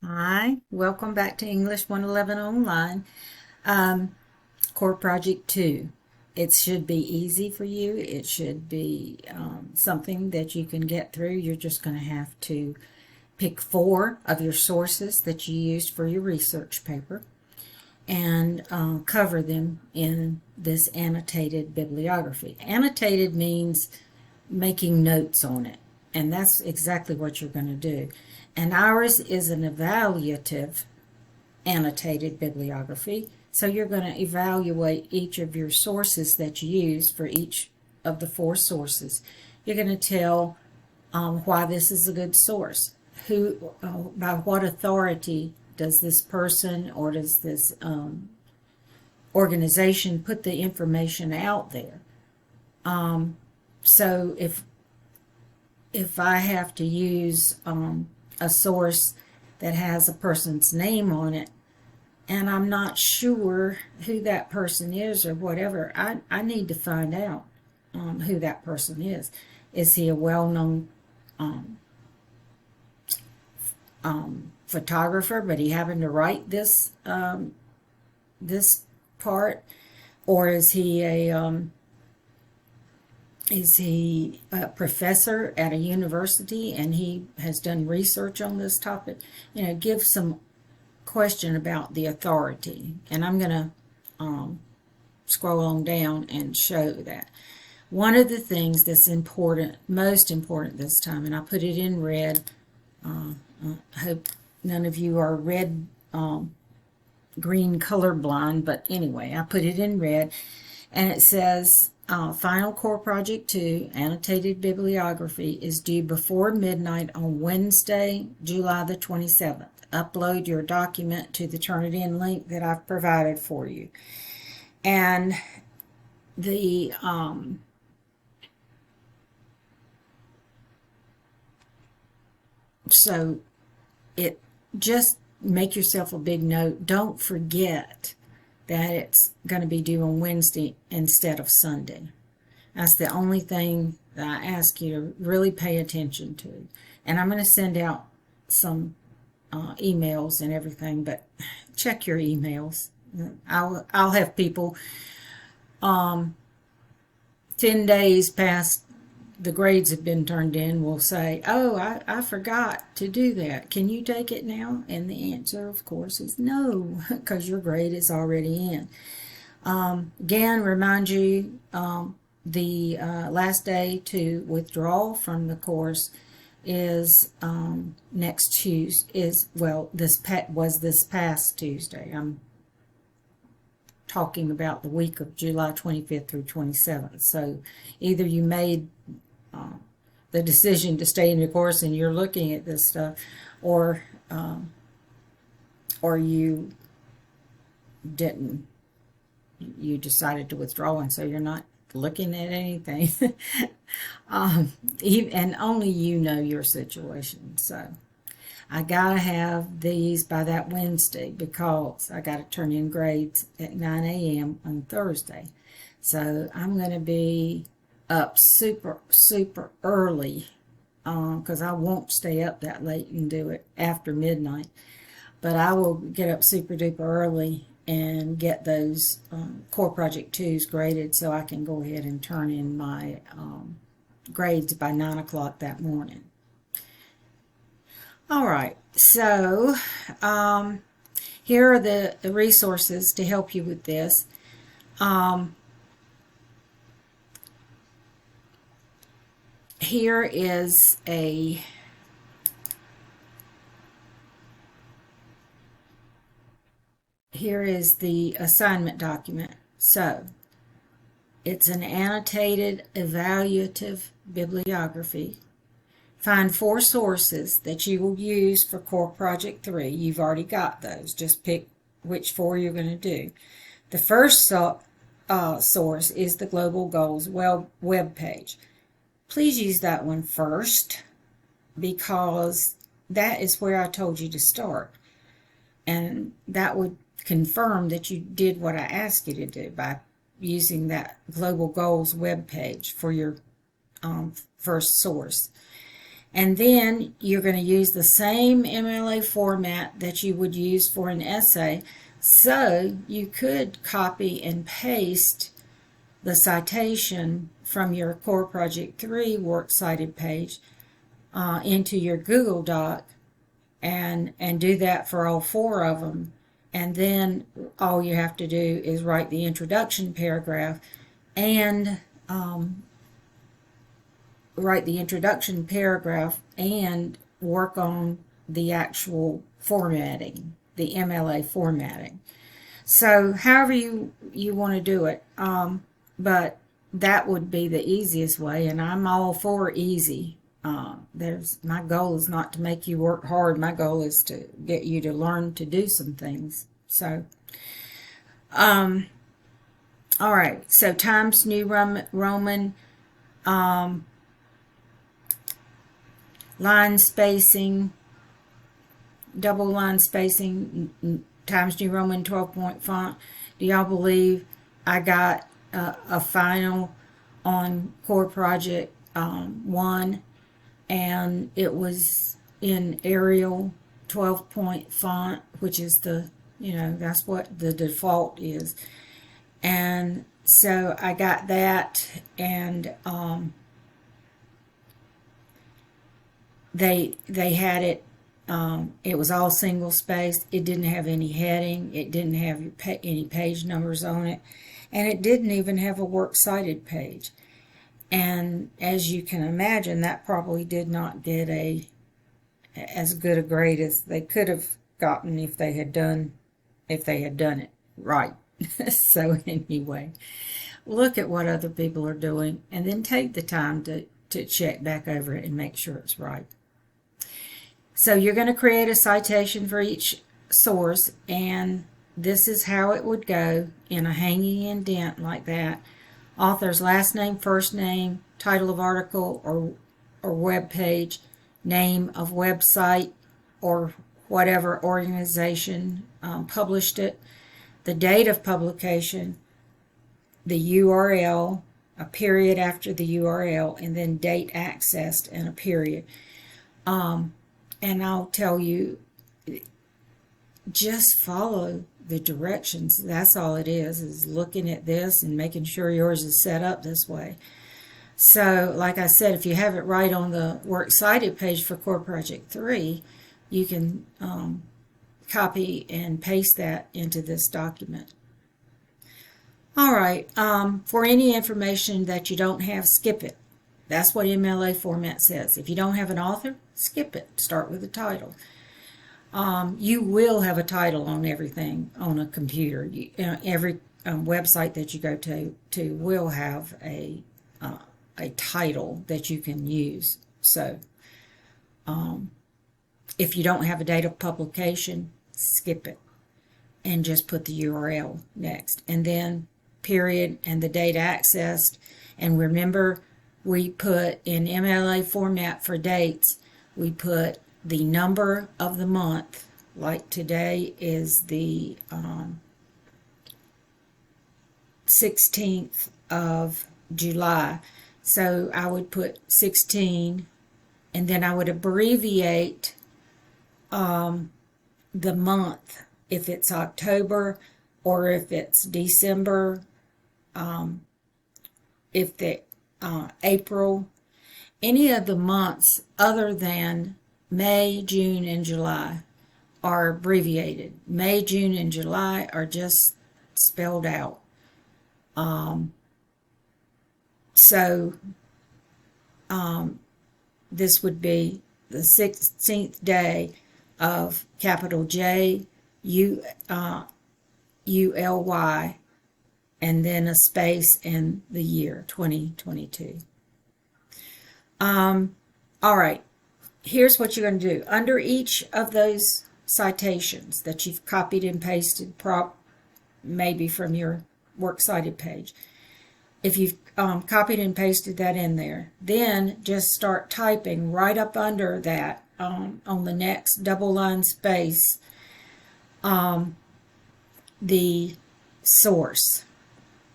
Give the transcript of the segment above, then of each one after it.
Hi, welcome back to English 111 Online. Core Project 2. It should be easy for you. It should be something that you can get through. You're just going to have to pick 4 of your sources that you used for your research paper and cover them in this annotated bibliography. Annotated means making notes on it, and that's exactly what you're going to do. And ours is an evaluative annotated bibliography. So you're going to evaluate each of your sources that you use for each of the 4 sources. You're going to tell why this is a good source. By what authority does this person or does this organization put the information out there? So if I have to use a source that has a person's name on it, and I'm not sure who that person is or whatever, I need to find out who that person is. Is he a well-known photographer, but he happened to write this part, or is he a professor at a university and he has done research on this topic? Give some question about the authority, and I'm going to scroll on down and show that. One of the things that's important, most important this time, and I put it in red. I hope none of you are red, green colorblind, but anyway, I put it in red, and it says Final Core Project 2 Annotated Bibliography is due before midnight on Wednesday, July the 27th. Upload your document to the Turnitin link that I've provided for you. And the so it just make yourself a big note. Don't forget that it's going to be due on Wednesday instead of Sunday. That's the only thing that I ask you to really pay attention to. And I'm going to send out some emails and everything, but check your emails. I'll have people 10 days past the grades have been turned in will say, oh, I forgot to do that. Can you take it now? And the answer, of course, is no, because your grade is already in. Again, remind you the last day to withdraw from the course is next Tuesday. This past Tuesday. I'm talking about the week of July 25th through 27th. So either you made the decision to stay in the course and you're looking at this stuff, or you didn't. You decided to withdraw, and so you're not looking at anything. And only you know your situation. So I gotta have these by that Wednesday because I gotta turn in grades at 9 a.m. on Thursday. So I'm gonna be up super early because I won't stay up that late and do it after midnight. But I will get up super duper early and get those Core Project 2s graded so I can go ahead and turn in my grades by 9 o'clock that morning. All right, so here are the resources to help you with this. Here is the assignment document. So it's an annotated evaluative bibliography. Find 4 sources that you will use for Core Project 3. You've already got those. Just pick which 4 you're going to do. The first source is the Global Goals web page. Please use that one first because that is where I told you to start. And that would confirm that you did what I asked you to do by using that Global Goals web page for your first source. And then you're going to use the same MLA format that you would use for an essay. So you could copy and paste the citation from your Core Project 3 Works Cited page into your Google Doc and do that for all 4 of them. And then all you have to do is write the introduction paragraph and work on the actual formatting, the MLA formatting. So however you want to do it, but that would be the easiest way, and I'm all for easy. My goal is not to make you work hard. My goal is to get you to learn to do some things. So, all right. So Times New Roman, line spacing, double line spacing, Times New Roman 12-point font. Do y'all believe I got a final on Core Project 1, and it was in Arial 12-point font, which is that's what the default is. And so I got that, and they had it. It was all single spaced. It didn't have any heading. It didn't have any page numbers on it, and it didn't even have a works cited page. And as you can imagine, that probably did not get as good a grade as they could have gotten if they had done it right. So anyway, look at what other people are doing, and then take the time to check back over it and make sure it's right. So you're going to create a citation for each source, and this is how it would go in a hanging indent like that. Author's last name, first name, title of article or web page, name of website or whatever organization published it, the date of publication, the URL, a period after the URL, and then date accessed and a period. And I'll tell you, just follow the directions. That's all it is looking at this and making sure yours is set up this way. So, like I said, if you have it right on the Works Cited page for Core Project 3, you can copy and paste that into this document. All right, for any information that you don't have, skip it. That's what MLA format says. If you don't have an author, skip it. Start with the title. You will have a title on everything on a computer. Every website that you go to will have a title that you can use. So if you don't have a date of publication, skip it and just put the URL next. And then period and the date accessed. And remember, we put in MLA format for dates, we put the number of the month, like today is the 16th of July. So I would put 16, and then I would abbreviate the month, if it's October or if it's December, if the April, any of the months other than May, June, and July are abbreviated. May, June, and July are just spelled out. This would be the 16th day of capital J, ULY, and then a space and the year 2022. All right, here's what you're going to do. Under each of those citations that you've copied and pasted, maybe from your Works Cited page, if you've copied and pasted that in there, then just start typing right up under that on the next double line space the source,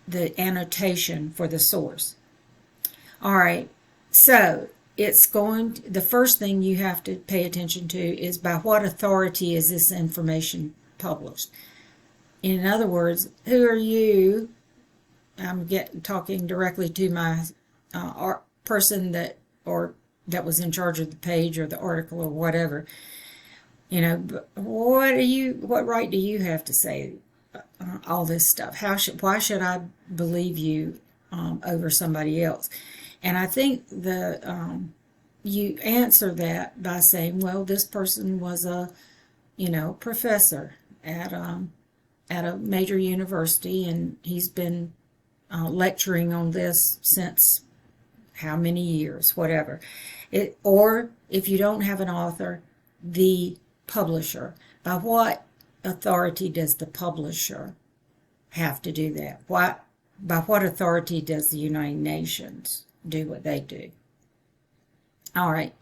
the annotation for the source. All right, so the first thing you have to pay attention to is by what authority is this information published. In other words, who are you? I'm talking directly to my person that was in charge of the page or the article or whatever. What right do you have to say all this stuff? Why should I believe you over somebody else? And I think you answer that by saying, well, this person was a professor at a major university, and he's been lecturing on this since how many years, whatever. Or if you don't have an author, the publisher. By what authority does the publisher have to do that? By what authority does the United Nations do what they do? All right.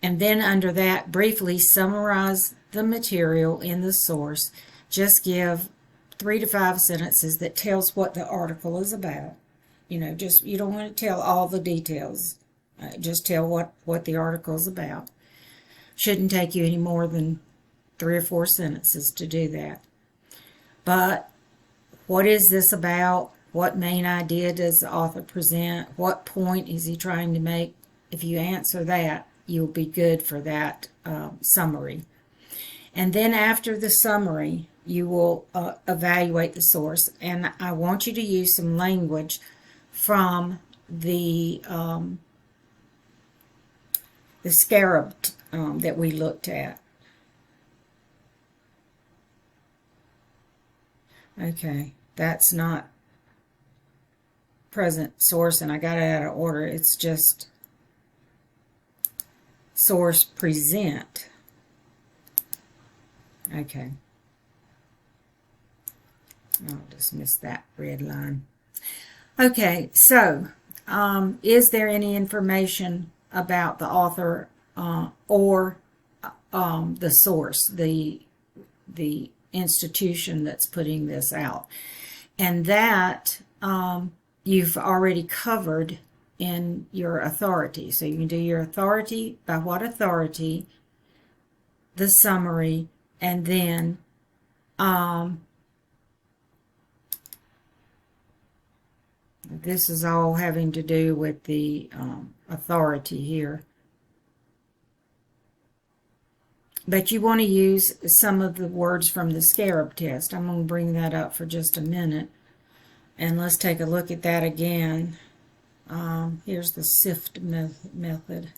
And then under that, briefly summarize the material in the source. Just give 3 to 5 sentences that tells what the article is about. You don't want to tell all the details. Just tell what the article is about. Shouldn't take you any more than 3 or 4 sentences to do that. But what is this about? What main idea does the author present? What point is he trying to make? If you answer that, you'll be good for that summary. And then after the summary, you will evaluate the source. And I want you to use some language from the scarab that we looked at. Okay, that's not present source, and I got it out of order. It's just source present. Okay. I'll just miss that red line. Okay, so is there any information about the author or the source, the institution that's putting this out? And that you've already covered in your authority. So you can do your authority, by what authority, the summary, and then this is all having to do with the authority here. But you want to use some of the words from the scarab test. I'm going to bring that up for just a minute. And let's take a look at that again. Here's the SIFT method.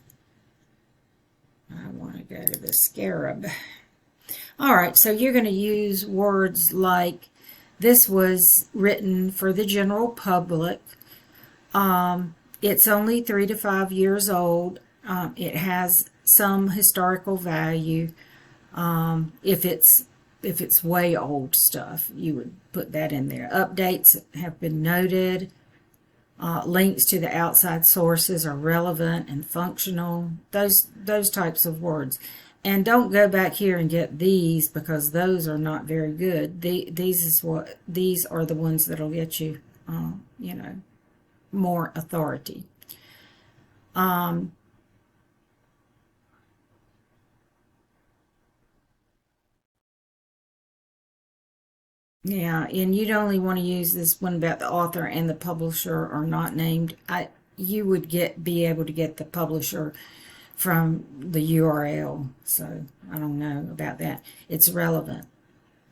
I want to go to the scarab. All right, so you're going to use words like, this was written for the general public. It's only 3 to 5 years old. It has some historical value. If it's way old stuff, you would put that in there. Updates have been noted. Links to the outside sources are relevant and functional. Those types of words. And don't go back here and get these, because those are not very good. These are the ones that'll get you, more authority. Yeah, and you'd only want to use this one about the author and the publisher are not named. You would be able to get the publisher from the URL, so I don't know about that. It's relevant.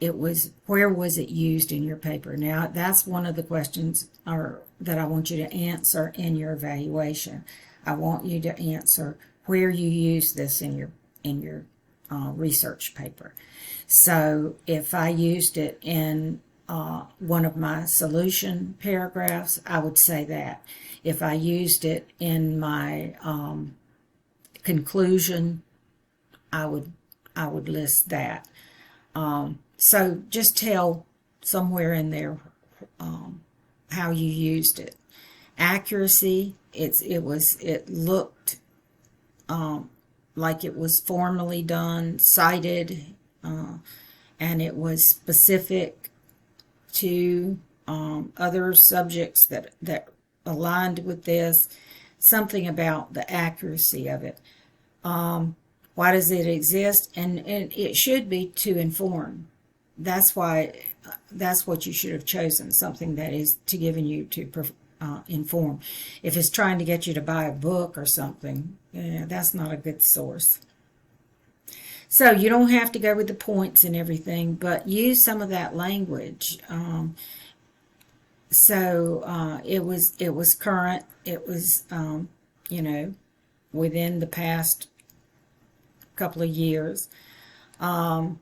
Where was it used in your paper? Now, that's one of the questions that I want you to answer in your evaluation. I want you to answer where you use this in your research paper. So if I used it in one of my solution paragraphs, I would say that. If I used it in my conclusion, I would list that. So just tell somewhere in there how you used it. Accuracy, it looked like it was formally done, cited, and it was specific to other subjects that aligned with this. something about the accuracy of it. Why does it exist? And it should be to inform. That's what you should have chosen, something that is to giving you to inform. If it's trying to get you to buy a book or something, that's not a good source. So you don't have to go with the points and everything, but use some of that language. It was current. It was within the past couple of years. How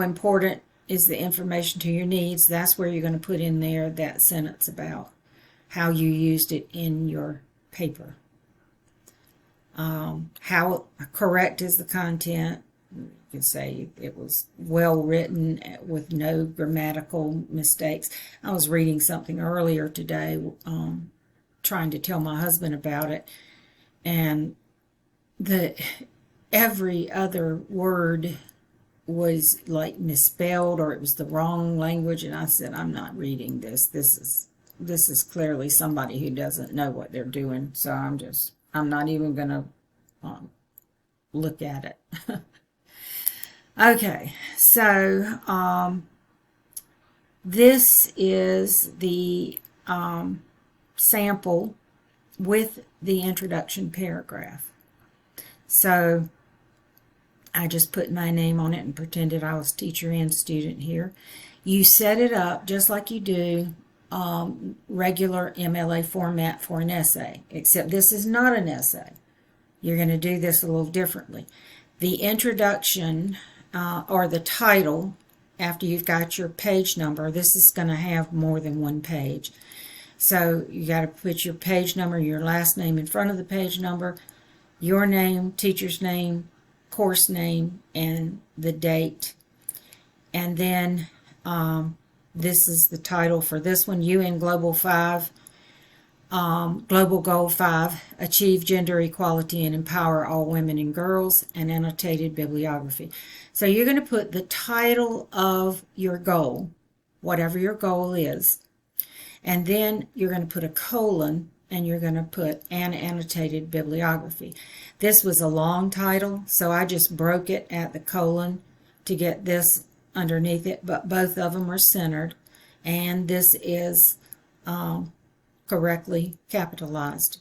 important is the information to your needs? That's where you're going to put in there that sentence about how you used it in your paper. How correct is the content? You can say it was well written with no grammatical mistakes. I was reading something earlier today, trying to tell my husband about it, and every other word was like misspelled, or it was the wrong language, and I said, I'm not reading this. This is clearly somebody who doesn't know what they're doing, so I'm not even going to look at it. Okay, so this is the sample with the introduction paragraph. So I just put my name on it and pretended I was teacher and student here. You set it up just like you do regular MLA format for an essay, except this is not an essay. You're going to do this a little differently. The introduction or the title, after you've got your page number, this is going to have more than one page. So you got to put your page number, your last name in front of the page number, your name, teacher's name, course name, and the date. And then this is the title for this one, UN Global 5, Global Goal 5, Achieve Gender Equality and Empower All Women and Girls, and annotated bibliography. So you're going to put the title of your goal, whatever your goal is, and then you're going to put a colon, and you're going to put an annotated bibliography. This was a long title, so I just broke it at the colon to get this underneath it, but both of them are centered, and this is correctly capitalized.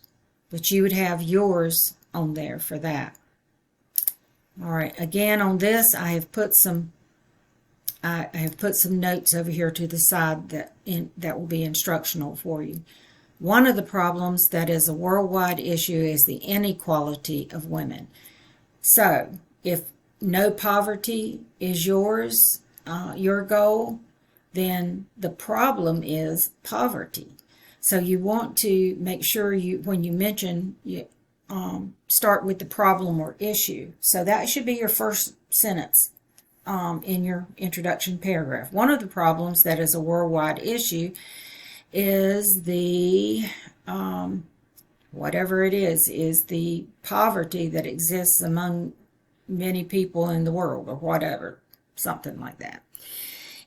But you would have yours on there for that. All right, again on this, I have put some notes over here to the side that will be instructional for you. One of the problems that is a worldwide issue is the inequality of women. So if no poverty is yours, your goal, then the problem is poverty. So you want to make sure when you mention, start with the problem or issue. So that should be your first sentence in your introduction paragraph. One of the problems that is a worldwide issue is the, whatever it is the poverty that exists among many people in the world, or whatever, something like that.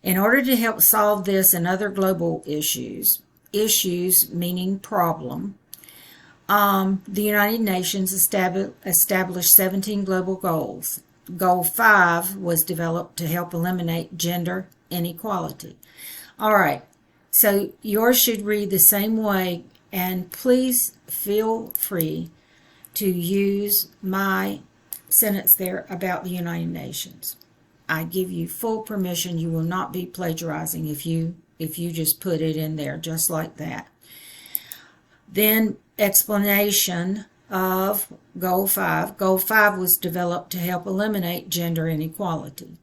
In order to help solve this and other global issues meaning problem, the United Nations established 17 global goals. Goal 5 was developed to help eliminate gender inequality. All right, so yours should read the same way, and please feel free to use my sentence there about the United Nations. I give you full permission. You will not be plagiarizing if you just put it in there just like that. Then explanation of Goal 5. Goal 5 was developed to help eliminate gender inequality.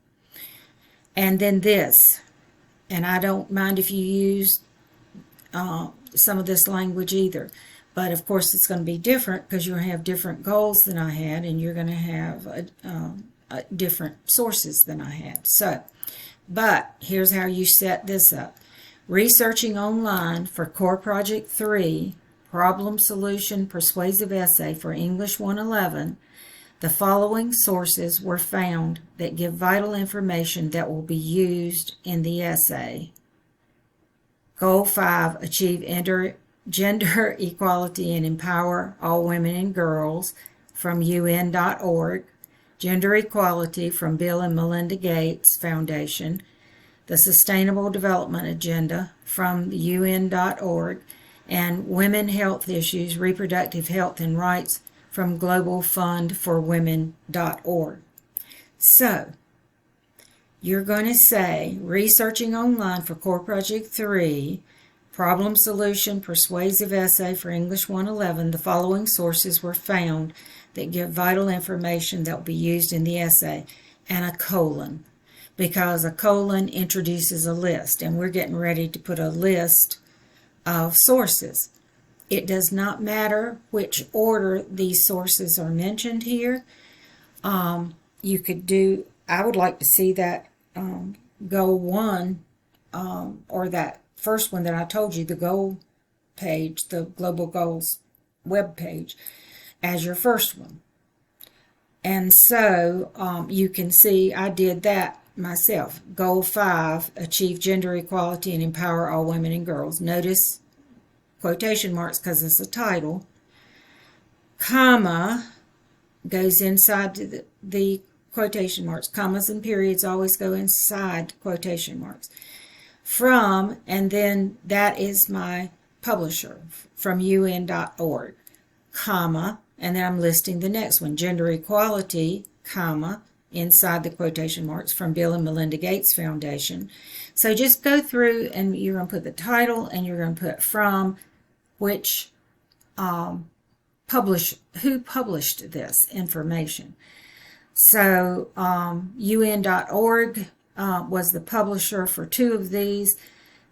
And then this, and I don't mind if you use some of this language either, but of course it's going to be different because you're going to have different goals than I had, and you're going to have different sources than I had. So, but here's how you set this up. Researching online for Core Project 3, Problem Solution Persuasive Essay for English 111, the following sources were found that give vital information that will be used in the essay. Goal 5, Achieve Gender Equality and Empower All Women and Girls from UN.org, Gender Equality from Bill and Melinda Gates Foundation, the Sustainable Development Agenda from UN.org, and Women Health Issues, Reproductive Health and Rights from Global Fund for Women.org. So, you're going to say, researching online for Core Project 3, Problem Solution Persuasive Essay for English 111, the following sources were found that give vital information that will be used in the essay, and a colon, because a colon introduces a list, and we're getting ready to put a list of sources. It does not matter which order these sources are mentioned here. You could do, I would like to see that goal 1, or that first one that I told you, the goal page, the Global Goals web page, as your first one. And so you can see I did that myself. Goal 5, achieve gender equality and empower all women and girls. Notice quotation marks because it's a title. Comma goes inside the quotation marks. Commas and periods always go inside quotation marks. From, and then that is my publisher, from UN.org, comma, and then I'm listing the next one, Gender Equality, comma, inside the quotation marks, from Bill and Melinda Gates Foundation. So just go through and you're going to put the title and you're going to put from, which who published this information. So UN.org was the publisher for 2 of these,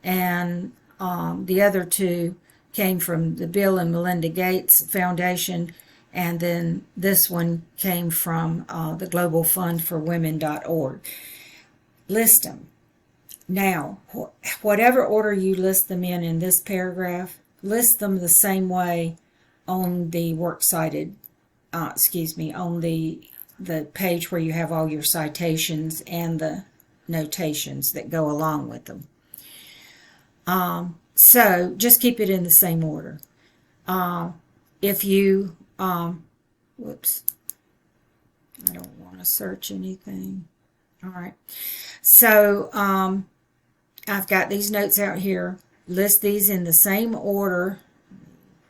and the other 2 came from the Bill and Melinda Gates Foundation, and then this one came from the Global Fund for Women.org. List them. Now, whatever order you list them in this paragraph, list them the same way on the works cited, on the page where you have all your citations and the notations that go along with them. So just keep it in the same order. If you, whoops, I don't want to search anything. All right. So I've got these notes out here. List these in the same order.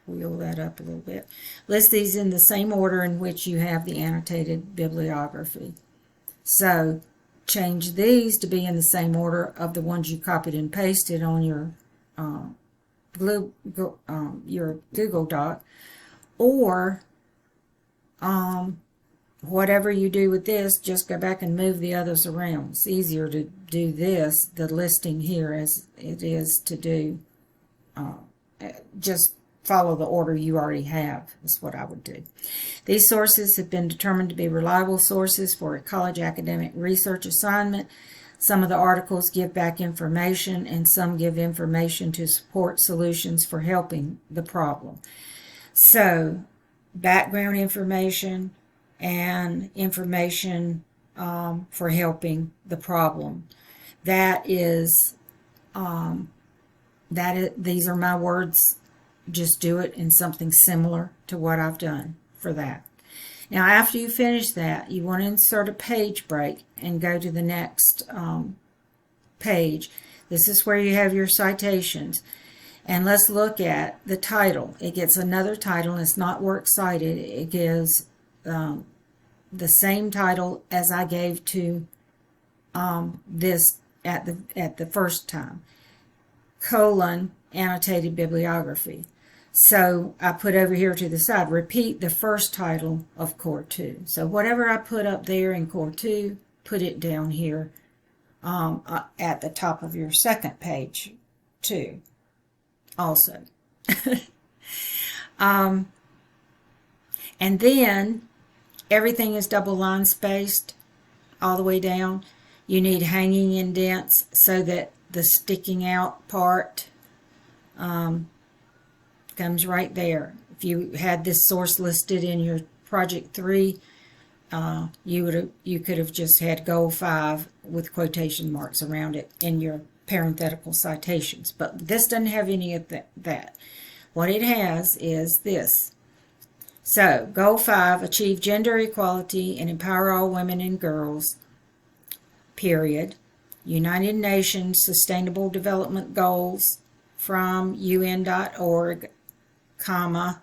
Wheel that up a little bit. List these in the same order in which you have the annotated bibliography. So change these to be in the same order of the ones you copied and pasted on your Google Doc, or whatever you do with this, just go back and move the others around. It's easier to do this, the listing here, as it is to do just follow the order you already have, is what I would do. These sources have been determined to be reliable sources for a college academic research assignment. Some of the articles give back information, and some give information to support solutions for helping the problem. So, background information and information for helping the problem. These are my words. Just do it in something similar to what I've done for that. Now, after you finish that, you want to insert a page break and go to the next page. This is where you have your citations. And let's look at the title. It gets another title, and it's not works cited. It gives the same title as I gave to this at the first time, colon, annotated bibliography. So I put over here to the side, repeat the first title of Core 2. So whatever I put up there in Core 2, put it down here at the top of your second page too, also. And then everything is double line spaced all the way down. You need hanging indents so that the sticking out part comes right there. If you had this source listed in your Project 3, you could have just had Goal 5 with quotation marks around it in your parenthetical citations. But this doesn't have any of that. what it has is this. So, Goal 5, achieve gender equality and empower all women and girls, period. United Nations Sustainable Development Goals from UN.org, comma,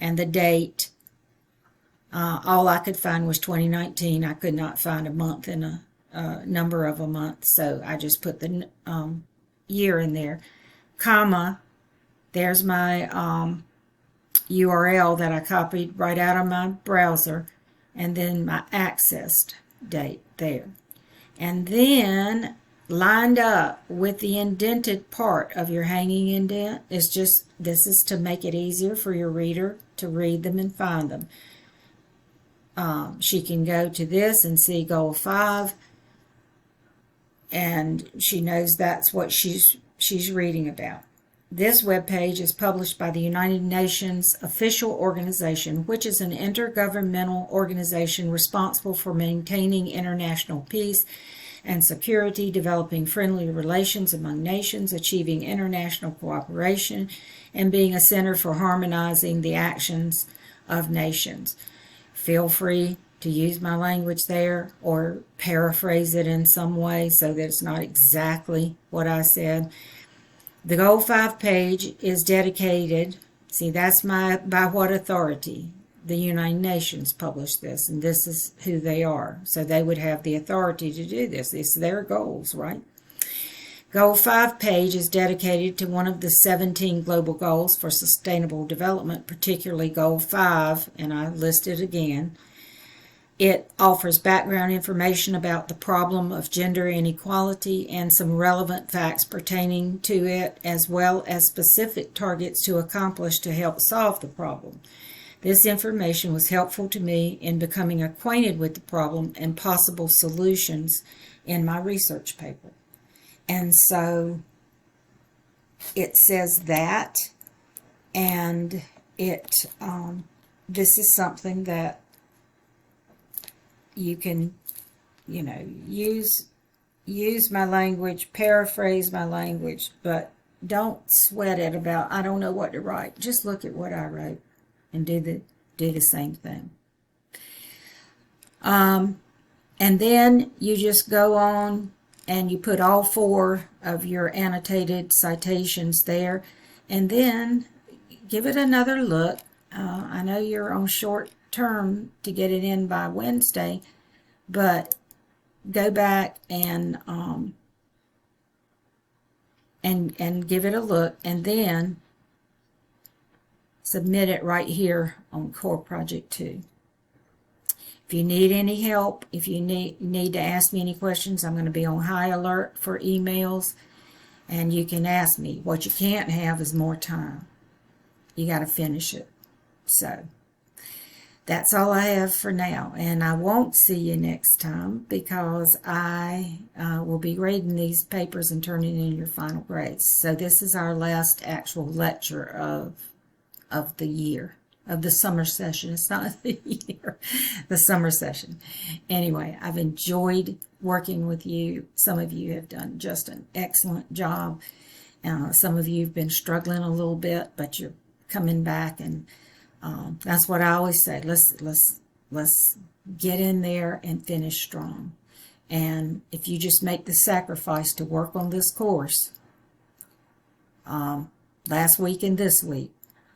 and the date. All I could find was 2019. I could not find a month and a number of a month, so I just put the year in there, comma. There's my URL that I copied right out of my browser, and then my accessed date there. And then lined up with the indented part of your hanging indent is just, this is to make it easier for your reader to read them and find them. She can go to this and see Goal 5, and she knows that's what she's reading about. This webpage is published by the United Nations Official Organization, which is an intergovernmental organization responsible for maintaining international peace and security, developing friendly relations among nations, achieving international cooperation, and being a center for harmonizing the actions of nations. Feel free to use my language there or paraphrase it in some way so that it's not exactly what I said. The Goal 5 page is dedicated, see, that's by what authority? The United Nations published this, and this is who they are. So they would have the authority to do this. It's their goals, right? Goal 5 page is dedicated to one of the 17 global goals for sustainable development, particularly Goal 5, and I list it again. It offers background information about the problem of gender inequality and some relevant facts pertaining to it, as well as specific targets to accomplish to help solve the problem. This information was helpful to me in becoming acquainted with the problem and possible solutions in my research paper. And so it says that, and this is something that you can, use my language, paraphrase my language, but don't sweat it about, I don't know what to write. Just look at what I wrote and do the same thing. And then you just go on and you put all 4 of your annotated citations there, and then give it another look. I know you're on short term to get it in by Wednesday, but go back and give it a look, and then submit it right here on Core Project 2. If you need any help, if you need to ask me any questions, I'm going to be on high alert for emails, and you can ask me. What you can't have is more time. You got to finish it. So that's all I have for now, and I won't see you next time because I will be grading these papers and turning in your final grades. So this is our last actual lecture of the year, of the summer session. It's not the year, the summer session. Anyway, I've enjoyed working with you. Some of you have done just an excellent job. Some of you have been struggling a little bit, but you're coming back, and that's what I always say. Let's get in there and finish strong. And if you just make the sacrifice to work on this course last week and this week,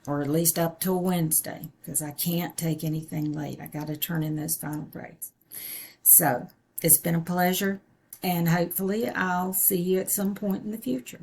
or at least up till Wednesday, because I can't take anything late. I got to turn in those final grades. So it's been a pleasure, and hopefully I'll see you at some point in the future.